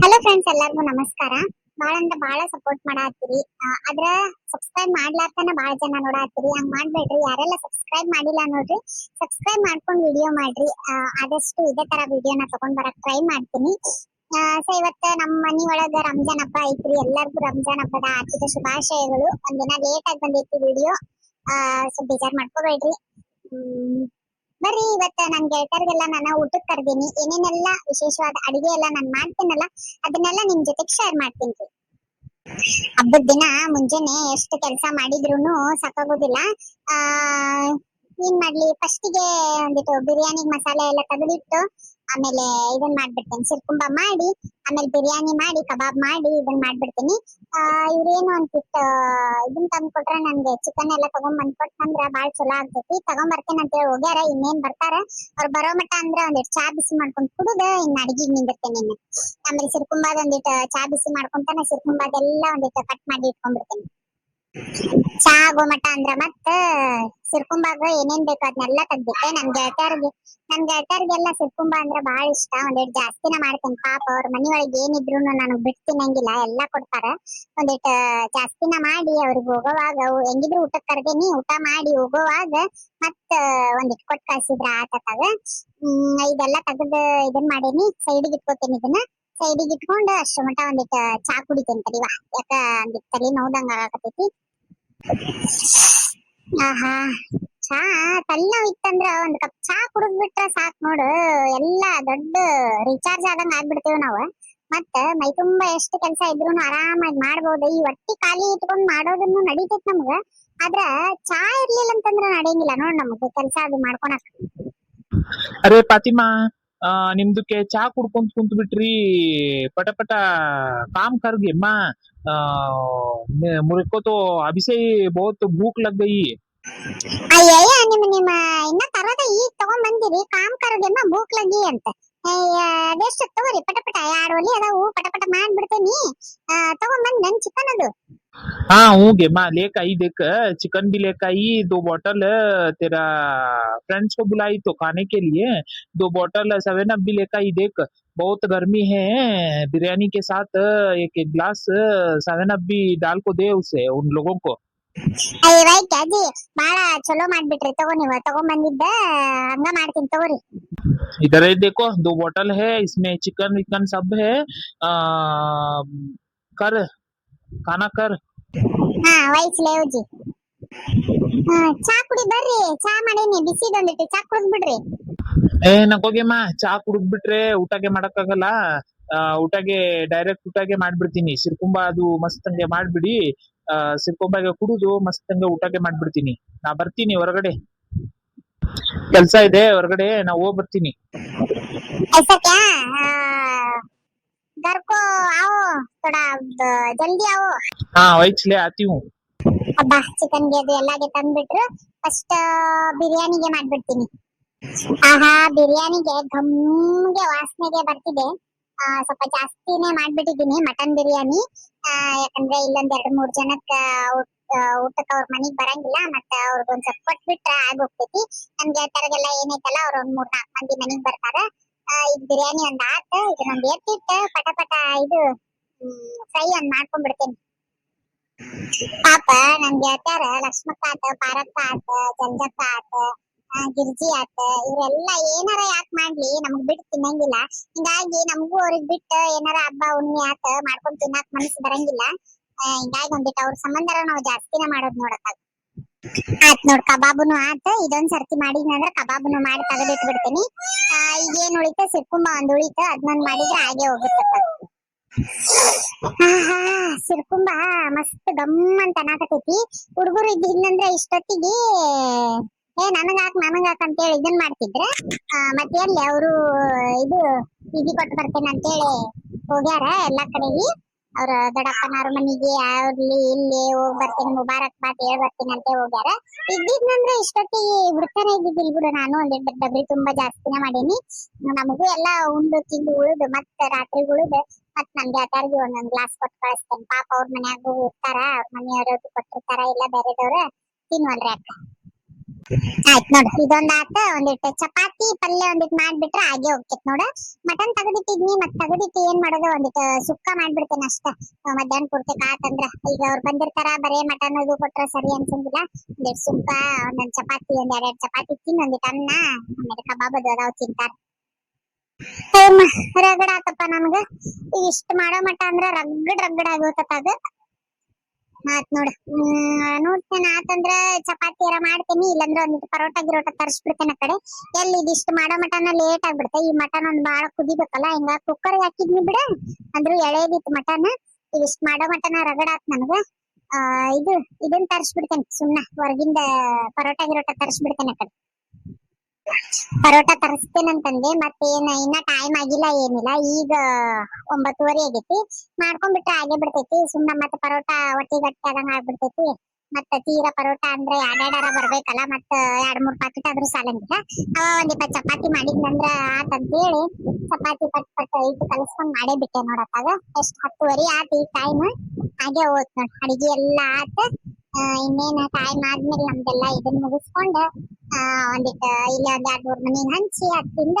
Hello friends, ಎಲ್ಲರಿಗೂ ನಮಸ್ಕಾರ. ಬಾಳ ಅಂದ್ರ ಬಾಳ ಸಪೋರ್ಟ್ ಮಾಡಾತ್ತೀರಿ. ಆದ್ರ ಸಬ್ಸ್ಕ್ರೈಬ್ ಮಾಡ್ಲಾರ್ದನ ಬಾಳ ಜನ ನೋಡಾತ್ತೀರಿ. ಹಂಗ್ ಮಾಡ್ಬೇಡ್ರಿ. ಯಾರೆಲ್ಲ ಸಬ್ಸ್ಕ್ರೈಬ್ ಮಾಡಿಲ್ಲ ನೋಡ್ರಿ, ಸಬ್ಸ್ಕ್ರೈಬ್ ಮಾಡ್ಕೊಂಡ್ ವಿಡಿಯೋ ಮಾಡ್ರಿ. ಆದಷ್ಟು ಇದೇ ತರ ವಿಡಿಯೋನ ತಗೊಂಡ್ ಬರಕ್ ಟ್ರೈ ಮಾಡ್ತೀನಿ. ಸೊ ಇವತ್ತ ನಮ್ಮ ಮನಿ ಒಳಗ ರಂಜಾನ್ ಹಬ್ಬ ಐತ್ರಿ. ಎಲ್ಲರಿಗೂ ರಂಜಾನ್ ಹಬ್ಬದ ಆರ್ಥಿಕ ಶುಭಾಶಯಗಳು. ಒಂದಿನ ಲೇಟ್ ಆಗಿ ಬಂದೈತಿ ವಿಡಿಯೋ, ಸೊ ಬೇಜಾರ್ ಮಾಡ್ಕೋಬೇಡ್ರಿ. ಬರ್ರಿ, ಇವತ್ತ ನನ್ ಗೆಳತರಿಗೆಲ್ಲ ನಾನು ಊಟಕ್ಕೆ ಕರ್ದೀನಿ. ಏನೇನೆಲ್ಲ ವಿಶೇಷವಾದ ಅಡಿಗೆ ಎಲ್ಲ ನಾನು ಮಾಡ್ತೀನಲ್ಲ, ಅದನ್ನೆಲ್ಲ ನಿಮ್ ಜೊತೆಗೆ ಶೇರ್ ಮಾಡ್ತೀನಿ. ಹಬ್ಬದ ದಿನ ಮುಂಜಾನೆ ಎಷ್ಟು ಕೆಲಸ ಮಾಡಿದ್ರುನು ಸಾಕಾಗೋದಿಲ್ಲ. ಆ ಏನ್ ಮಾಡ್ಲಿ, ಫಸ್ಟಿಗೆ ಒಂದಿಟ್ಟು ಬಿರಿಯಾನಿ ಮಸಾಲೆ ಎಲ್ಲ ತೆಗೆದಿಟ್ಟು ಆಮೇಲೆ ಇದನ್ ಮಾಡ್ಬಿಡ್ತೇನೆ, ಸಿರ್ಕುಂಬ ಮಾಡಿ ಆಮೇಲೆ ಬಿರಿಯಾನಿ ಮಾಡಿ ಕಬಾಬ್ ಮಾಡಿ ಇದನ್ ಮಾಡ್ಬಿಡ್ತೀನಿ. ಇವ್ರೇನು ಅಂತಿತ್ತು, ಇದನ್ ತಂದ್ ಕೊಟ್ರೆ ನನ್ಗೆ ಚಿಕನ್ ಎಲ್ಲ ತಗೊಂಡ್ ಬಂದ್ಕೊಟ್ನಂದ್ರ ಬಾಳ್ ಚಲೋ ಆಗ್ತೈತಿ, ತಗೊಂಡ್ ಬರ್ತೇನೆ ಅಂತ ಹೇಳಿ ಹೋಗ್ಯಾರ. ಇನ್ನೇನ್ ಬರ್ತಾರ ಅವ್ರು ಬರೋ ಮಟ ಅಂದ್ರ ಒಂದಿಟ್ಟು ಚಾ ಬಿಸಿ ಮಾಡ್ಕೊಂಡ್ ಕುಡುದ ಇನ್ನ ಅಡಿಗೆ ನಿಂದಿರ್ತೇನೆ. ಇನ್ನು ಆಮೇಲೆ ಸಿರ್ಕುಂಬಾದ ಒಂದಿಟ್ಟು ಚಾ ಬಿಸಿ ಮಾಡ್ಕೊಂತಾನೆ ಸಿರ್ಕುಂಬಾದೆಲ್ಲ ಒಂದಿಟ್ಟು ಕಟ್ ಮಾಡಿ ಇಟ್ಕೊಂಡ್ಬಿಡ್ತೇನೆ. ಚಾ ಆಗೋ ಮಟ ಅಂದ್ರ ಮತ್ತ ಸಿರ್ಕುಂಬಾಗ ಏನೇನ್ ಬೇಕು ಅದನ್ನೆಲ್ಲ ತೆಗ್ದಿಟ್ಟೆ. ನನ್ ಗೆಳತಿಯರಿಗೆಲ್ಲ ಸಿರ್ಕುಂಬ ಅಂದ್ರ ಬಾಳ ಇಷ್ಟ. ಒಂದಿಟ್ಟು ಜಾಸ್ತಿನ ಮಾಡ್ತೇನೆ. ಪಾಪ ಅವ್ರ ಮನಿ ಒಳಗೆ ಏನಿದ್ರು ನನಗ್ ಬಿಟ್ಟು ತಿನ್ನಂಗಿಲ್ಲ, ಎಲ್ಲಾ ಕೊಡ್ತಾರ. ಒಂದಿಟ್ಟು ಜಾಸ್ತಿನ ಮಾಡಿ ಅವ್ರಿಗೆ ಹೋಗೋವಾಗ ಹೆಂಗಿದ್ರು ಊಟಕ್ಕೆ ಕರ್ದೇನಿ, ಊಟ ಮಾಡಿ ಹೋಗೋವಾಗ ಮತ್ತ ಒಂದಿಟ್ಟು ಕೊಟ್ಟು ಕಳ್ಸಿದ್ರ ಆತತಾಗ. ಇದೆಲ್ಲ ತೆಗ್ದು ಇದನ್ ಮಾಡೇನಿ, ಸೈಡಿಗೆ ಇಟ್ಕೋತೇನೆ. ಇದನ್ನ ಸೈಡಿಗೆ ಇಟ್ಕೊಂಡು ಅಷ್ಟು ಮಟ ಒಂದಿಟ್ಟು ಚಾ ಕುಡಿತೇನೆ ತಡಿವಾ, ಯಾಕ ಒಂದಿಟ್ಟು ತಲೆ ನೋದಂಗ ಆಗತೈತಿ. ಆಹಾ, ಚಾ ತಲೆನೋವು ಇತ್ತಂದ್ರ ಒಂದ್ ಕಪ್ ಚಾ ಕುಡಿದ್ ಬಿಟ್ರ ಸಾಕ್ ನೋಡು, ಎಲ್ಲಾ ದೊಡ್ಡ ರಿಚಾರ್ಜ್ ಆದಂಗ ಆಗ್ಬಿಡ್ತೇವ್ ನಾವು. ಮತ್ತ ಮೈ ತುಂಬಾ ಎಷ್ಟು ಕೆಲಸ ಇದ್ರೂನು ಆರಾಮಾಗಿ ಮಾಡ್ಬೋದು. ಈ ಹೊಟ್ಟಿ ಖಾಲಿ ಇಟ್ಕೊಂಡ್ ಮಾಡೋದನ್ನು ನಡೀತೈತ್ ನಮ್ಗ. ಆದ್ರ ಚಾ ಇರ್ಲಿಲ್ಲ ಅಂತಂದ್ರ ನಡೆಯಂಗಿಲ್ಲ ನೋಡ್ ನಮ್ಗ ಕೆಲಸ ಅದು ಮಾಡ್ಕೊಳಕ್. ಅರೆ ಫಾತಿಮಾ, ನಿಮ್ದಕ್ಕೆ ಚಾ ಕುಡ್ಕೊಂತ ಕುಂತ ಬಿಟ್ರಿ. पटा पटा काम कर गे माँ। मेरे को तो अभी से ही बहुत भूख लग गई है। ಅಯ್ಯಯ್ಯ, ನಿಮ್ಮ ಇನ್ನ ತರದ ಈಗ ತಗೊಂಡ್ ಬಂದಿರಿ, ಕಾಮ್ ಕರಗೆಮ್ಮ ಭೂಕ್ ಲಗಿ ಅಂತ. ಅದೆಷ್ಟು ತಗೋರಿ, ಪಟ ಪಟ 2 ಒಲಿ ಅದಾವು, ಪಟ ಪಟ ಮಾಡ್ಬಿಡ್ತೇನಿ. ತಗೊಂಡ್ ಬಂದ್ ನನ್ ಚಿಕನ್ ಅದು. हाँ हूँ गे माँ, लेकर आई देख। चिकन भी लेकर आई, 2 बॉटल तेरा फ्रेंड्स को बुलाई तो खाने के लिए 2 बॉटल 7 अप भी लेकर आई देख। बहुत गर्मी है, बिरयानी के साथ एक एक गिलास 7 अप भी डाल को दे उसे उन लोगों को। ಅಯ್ಯ ರೈಟ್ ಅಜ್ಜಿ, ಬಾಳ ಚಲೋ ಮಾಡ್ಬಿಟ್ರಿ. ತಗೋ, ನೀವ ತಗೊಂಡ್ ಬಂದಿದ್ದ ಹಂಗ ಮಾಡ್ತೀನಿ ತಗೋರಿ. इधर है देखो, 2 बॉटल है, इसमें चिकन विकन सब है। आ, कर खाना कर। ಹಾ ವೈಸ್ಲೆ ಅಜ್ಜಿ. ಚಾ ಕುಡಿ ಬರ್ರಿ, ಚಾ ಮಾಡೇನಿ, ಬಿಸಿದೊಂದಿಟ್ಟು ಚಾ ಕುಡಿದ್ ಬಿಡ್ರಿ. ಏ ನಕೋಗೆ ಮಾ, ಚಾ ಕುಡಿದ್ ಬಿಟ್ರೆ ಊಟಕ್ಕೆ ಮಾಡಕ್ಕಾಗಲ್ಲ. ಊಟಗೆ ಡೈರೆಕ್ಟ್ ಊಟಕ್ಕೆ ಮಾಡ್ಬಿಡ್ತೀನಿ. ಸಿರ್ಕುಂಬ ಅದು ಮಸ್ತ್ ಹಂಗೆ ಮಾಡ್ಬಿಡಿ. ಸಿರ್ಕುಂಬಾಗೆ ಕುಡಿದು ಮಸ್ತ್ ಹಂಗೆ ಊಟಕ್ಕೆ ಮಾಡ್ಬಿಡ್ತೀನಿ. ನಾ ಬರ್ತೀನಿ ಹೊರಗಡೆ, ಕೆಲ್ಸ ಇದೆ ಹೊರಗಡೆ, ನಾ ಹೋಗ್ ಬರ್ತೀನಿ. ऐसा क्या, घर को आओ, थोड़ा जल्दी आओ. ಹಾ ವೈಚ್ಲೆ ಆತಿ ಹೂ. ಅಬ್ಬಾ, ಚಿಕನ್ಗೆ ಅದು ಎಲ್ಲಾಗೆ ತಂದ್ಬಿಟ್ರು. ಫಸ್ಟ್ ಬಿರಿಯಾನಿಗೆ ಮಾಡ್ಬಿಡ್ತೀನಿ. ಆಹಾ, ಬಿರಿಯಾನಿಗೆ ಘಮ್ಗೆ ವಾಸನೆಗೆ ಬರ್ತಿದೆ. ಸ್ವಲ್ಪ ಜಾಸ್ತಿನೇ ಮಾಡ್ಬಿಟ್ಟಿದೀನಿ ಮಟನ್ ಬಿರಿಯಾನಿ. ಯಾಕಂದ್ರೆ ಇಲ್ಲೊಂದ್ 2-3 ಜನಕ್ಕ ಊಟಕ್ಕೆ ಅವ್ರ ಮನಿಗ್ ಬರಂಗಿಲ್ಲ, ಮತ್ತ ಅವ್ರಿಗೊಂದ್ ಸ್ವಲ್ಪ ಕೊಟ್ಬಿಟ್ರೆ ಆಗೋಗ್ತೈತಿ. ನನ್ ಗೆಳತರಿಗೆಲ್ಲ ಏನೈತಲ್ಲ, ಅವ್ರ 1-3-4 ಮಂದಿ ಮನಿಗ್ ಬರ್ತಾರ. ಇದು ಬಿರಿಯಾನಿ ಒಂದ್ ಆತ, ಇದನ್ನೊಂದ್ ಎತ್ತಿಟ್ಟು ಪಟ ಪಟ ಇದು ಫ್ರೈ ಒಂದ್ ಮಾಡ್ಕೊಂಡ್ಬಿಡ್ತೇನೆ. ಪಾಪ ನನ್ ಗೆಳತ್ಯಾರ ಲಕ್ಷ್ಮಕ್ಕ ಆತ, ಪಾರಕ್ಕ ಆತ, ಜಂಜಕ್ಕ ಆತ, ಗಿರ್ಜಿ ಆತ, ಇವ್ರೆಲ್ಲ ಏನಾರ ಯಾಕೆ ಮಾಡ್ಲಿ ನಮಗ್ ಬಿಟ್ಟು ತಿನ್ನಂಗಿಲ್ಲ. ಹಿಂಗಾಗಿ ನಮಗೂ ಅವ್ರಿಗೆ ಬಿಟ್ಟು ಏನಾರ ಹಬ್ಬ ಹುಣ್ಣಿ ಆತ ಮಾಡ್ಕೊಂಡ್ ತಿನ್ನಕ್ ಮನಸ್ಸು ಬರಂಗಿಲ್ಲ. ಹಿಂಗಾಗಿ ಒಂದಿಟ್ಟು ಅವ್ರ ಸಂಬಂಧರ ನಾವು ಜಾಸ್ತಿನ ಮಾಡೋದ್ ನೋಡಕ್ ಆತ್ ನೋಡ್. ಕಬಾಬುನು ಆತ, ಇದೊಂದ್ ಸರ್ತಿ ಮಾಡಿದ್ನಂದ್ರ ಕಬಾಬುನು ಮಾಡಿ ತೆಗೆದಿಟ್ ಬಿಡ್ತೀನಿ. ಈಗ ಏನ್ ಉಳಿತ, ಸಿರ್ಕುಂಬ ಒಂದ್ ಉಳಿತ, ಅದನ್ನೊಂದ್ ಮಾಡಿದ್ರೆ ಹಾಗೆ ಹೋಗುತ್ತಪ್ಪ. ಆಹಾ, ಸಿರ್ಕುಂಬ ಮಸ್ತ್ ಗಮ್ ಅಂತ ಅನಾಕತೈತಿ. ಹುಡುಗರು ಇದ್ದಿದ್ನಂದ್ರ ಇಷ್ಟೊತ್ತಿಗೆ ನನಗಾಕ್ ಅಂತ ಹೇಳಿ ಇದನ್ ಮಾಡ್ತಿದ್ರ. ಮತ್ತೆ ಎಲ್ಲಿ ಅವರು ಇದು ಬೀದಿ ಕೊಟ್ಟು ಬರ್ತೇನೆ ಅಂತೇಳಿ ಹೋಗ್ಯಾರ ಎಲ್ಲಾ ಕಡೆಗೆ. ಅವ್ರ ದೊಡ್ಡಪ್ಪನವ್ರ ಮನಿಗೆ ಅವ್ರಲ್ಲಿ ಇಲ್ಲಿ ಹೋಗ್ ಬರ್ತೇನೆ, ಮುಬಾರಕ್ ಬಾತ್ ಹೇಳ್ ಬರ್ತೀನಿ ಅಂತ ಹೋಗ್ಯಾರ. ಇದ್ದಿದ್ನಂದ್ರೆ ಇಷ್ಟೊತ್ತಿಗೆ ಬಿಡ್ತಾನೆ ಇದ್ದಿದ್ದಿಲ್ ಬಿಡು. ನಾನು ಒಂದೆರಡು ಡಬ್ರಿ ತುಂಬಾ ಜಾಸ್ತಿನ ಮಾಡೀನಿ. ನಮಗೂ ಎಲ್ಲಾ ಉಂಡು ತಿಂದು ಉಳಿದು ಮತ್ತ ರಾತ್ರಿ ಉಳಿದು ಮತ್ ನನ್ಗೆ ಯಾರ್ಯಾರಿಗೆ ಒಂದೊಂದ್ ಗ್ಲಾಸ್ ಕೊಟ್ಟು ಕಳಿಸ್ತೇನೆ. ಪಾಪ ಅವ್ರ ಮನ್ಯಾಗೂ ಇರ್ತಾರ, ಅವ್ರ ಮನೆಯವ್ರು ಕೊಟ್ಟಿರ್ತಾರ, ಇಲ್ಲ ಬೇರೆದವ್ರ ತಿನ್ವಲ್ರಿ ಅಕ್ಕ. ಆಯ್ತ್ ನೋಡು ಇದೊಂದ್ ಆತ ಒಂದಿಟ್ಟು ಚಪಾತಿ ಪಲ್ಯ ಒಂದಿಟ್ಟು ಮಾಡ್ಬಿಟ್ರೆ ಹಾಗೆ ಹೋಗ್ತೈತ್ ನೋಡ. ಮಟನ್ ತೆಗೆದಿಟ್ಟಿದ್ನಿ ಮತ್ ತೆಗೆದಿಟ್ಟು ಏನ್ ಮಾಡೋದು ಒಂದಿಟ್ಟು ಸುಕ್ಕ ಮಾಡ್ಬಿಡ್ತೇನೆ ಅಷ್ಟ. ಮಧ್ಯಾಹ್ನ ಪೂರ್ತಿ ಆತಂದ್ರ ಈಗ ಅವ್ರು ಬಂದಿರ್ತಾರ ಬರೇ ಮಟನ್ ಅದು ಕೊಟ್ರ ಸರಿ ಅನ್ಸಂಗಿಲ್ಲ. ಒಂದಿಟ್ಟು ಸುಕ್ಕ ಒಂದೊಂದ್ ಚಪಾತಿ ಎರಡ್ ಚಪಾತಿ ತಿನ್ ಒಂದಿಟ್ಟು ಅನ್ನ ಆಮೇಲೆ ಕಬಾಬ್ ಅದು ಅದಾವ್ ತಿಂತಾರ. ರಗಡ್ ಆತಪ್ಪ ನನ್ಗ ಇಷ್ಟ ಮಾಡೋ ಮಟ ಅಂದ್ರ ರಗಡ್ ಆಗೋತದ. ಆತ್ ನೋಡು ನೋಡ್ತೇನೆ ಆತಂದ್ರ ಚಪಾತಿ ಯಾರ ಮಾಡ್ತೇನಿ ಇಲ್ಲಂದ್ರ ಒಂದಿಟ್ಟು ಪರೋಟ ಗಿರೋಟ ತರಿಸ್ಬಿಡ್ತೇನೆ ಆ ಕಡೆ. ಎಲ್ಲಿ ಇದಿಷ್ಟು ಮಾಡೋ ಮಟನ ಲೇಟ್ ಆಗ್ಬಿಡುತ್ತೆ. ಈ ಮಟನ್ ಒಂದ್ ಬಾಳ ಕುದಿಬೇಕಲ್ಲ ಹಿಂಗ ಕುಕ್ಕರ್ ಹಾಕಿದ್ನಿ ಬಿಡ ಅಂದ್ರು ಎಳೆದಿತ್ತು ಮಟನ್. ಇದಿಷ್ಟು ಮಾಡೋ ಮಟನ ರಗಡ್ ಆತ್ ನನಗ. ಇದು ಇದನ್ ತರಿಸ್ಬಿಡ್ತೇನೆ ಸುಮ್ನ ಹೊರಗಿಂದ ಪರೋಟ ಗಿರೋಟ ತರಿಸ್ಬಿಡ್ತೇನೆ ಆ ಕಡೆ. ಪರೋಟ ತರಿಸ್ತೇನಂತಂದೆ ಮತ್ತೇನ ಇನ್ನ ಟೈಮ್ ಆಗಿಲ್ಲ ಏನಿಲ್ಲ. ಈಗ 9:30 ಆಗೈತಿ. ಮಾಡ್ಕೊಂಡ್ಬಿಟ್ರೆ ಆಗೇ ಬಿಡ್ತೈತಿ. ಸುಮ್ನ ಮತ್ತೆ ಪರೋಟ ಹೊಟ್ಟಿ ಗಟ್ಟಿ ಆದಂಗ ಆಗ್ಬಿಡ್ತೈತಿ. ಮತ್ತ ತೀರಾ ಪರೋಟ ಅಂದ್ರೆ ಎರಡೆರಡರ ಬರ್ಬೇಕಲ್ಲ ಮತ್ತ 2-3 ಪಾಕೆಟ್ ಆದ್ರೂ ಸಾಲಂಗಿಲ್ಲ. ಒಂದ್ 20 ಚಪಾತಿ ಮಾಡಿದ್ನಂದ್ರ ಆತಂತೇಳಿ ಚಪಾತಿ ಪಟ್ ಇಟ್ಟು ಕಲಸ್ಕೊಂಡ್ ಮಾಡೇ ಬಿಟ್ಟೆ ನೋಡತ್ತಾಗ. ಎಷ್ಟ್ 10:30 ಆತ ಈ ಟೈಮ್. ಹಾಗೆ ಹೋತ್ ನೋಡ್ ಅಡಿಗೆ ಎಲ್ಲಾ ಆತ. ಇನ್ನೇನ ಟೈಮ್ ಆದ್ಮೇಲೆ ನಮ್ದೆಲ್ಲ ಇದನ್ನ ಮುಗಿಸ್ಕೊಂಡ ಒಂದಿಟ್ಟು ಇಲ್ಲ ಒಂದ್ 2-3 ಮನಿ ಹಂಚಿ ಅತ್ತಿಂದ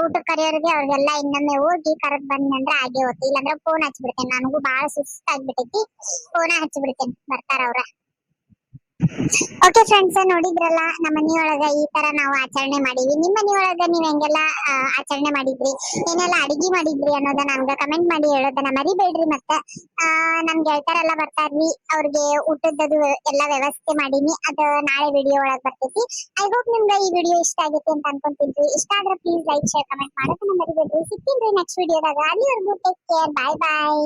ಊಟ ಕರೆಯೋರಿಗೆ ಅವ್ರಿಗೆಲ್ಲ ಇನ್ನೊಮ್ಮೆ ಹೋಗಿ ಕರೆದ್ ಬಂದ್ನಂದ್ರ ಹಾಗೆ ಹೋಗ್ತಿ. ಇಲ್ಲಾಂದ್ರ ಫೋನ್ ಹಚ್ಬಿಡ್ತೇನೆ. ನನಗೂ ಬಾಳ ಸುಸ್ತ ಆಗ್ಬಿಟ್ಟೈತಿ. ಫೋನ್ ಹಚ್ಚಿಬಿಡ್ತೇನೆ ಬರ್ತಾರ ಅವ್ರ. ಓಕೆ ಫ್ರೆಂಡ್ಸ್ ನೋಡಿದ್ರಲ್ಲ ನಮ್ಮ ಮನಿಯೊಳಗ ಈ ತರ ನಾವು ಆಚರಣೆ ಮಾಡೀವಿ. ನಿಮ್ಮ ಮನಿಯೊಳಗ ನೀವ್ ಹೆಂಗೆಲ್ಲ ಆಚರಣೆ ಮಾಡಿದ್ರಿ ಏನೆಲ್ಲ ಅಡಿಗೆ ಮಾಡಿದ್ರಿ ಅನ್ನೋದನ್ನ ನಮ್ಗ ಕಮೆಂಟ್ ಮಾಡಿ ಹೇಳೋದನ್ನ ಮರಿಬೇಡ್ರಿ. ಮತ್ತ ನಮ್ ಗೆಳತರೆಲ್ಲ ಬರ್ತಾರ್ರಿ ಅವ್ರಿಗೆ ಊಟದ್ದು ಎಲ್ಲ ವ್ಯವಸ್ಥೆ ಮಾಡೀನಿ. ಅದ ನಾಳೆ ವಿಡಿಯೋ ಒಳಗ್ ಬರ್ತೈತಿ. ಐ ಹೋಪ್ ನಿಮ್ಗೆ ಈ ವಿಡಿಯೋ ಇಷ್ಟ ಆಗೈತಿ ಅಂತ ಅನ್ಕೊಂತೀನಿ. ಇಷ್ಟ ಆದ್ರೆ ಪ್ಲೀಸ್ ಲೈಕ್ ಶೇರ್ ಕಮೆಂಟ್ ಮಾಡೋದನ್ನ ಮರಿಬೇಡ್ರಿ. ಸಿಗ್ತೀನಿ ನೆಕ್ಸ್ಟ್ ವಿಡಿಯೋದಾಗ. ಅಲ್ಲಿವರೆಗೂ ಟೇಕ್ ಕೇರ್. ಬಾಯ್ ಬಾಯ್.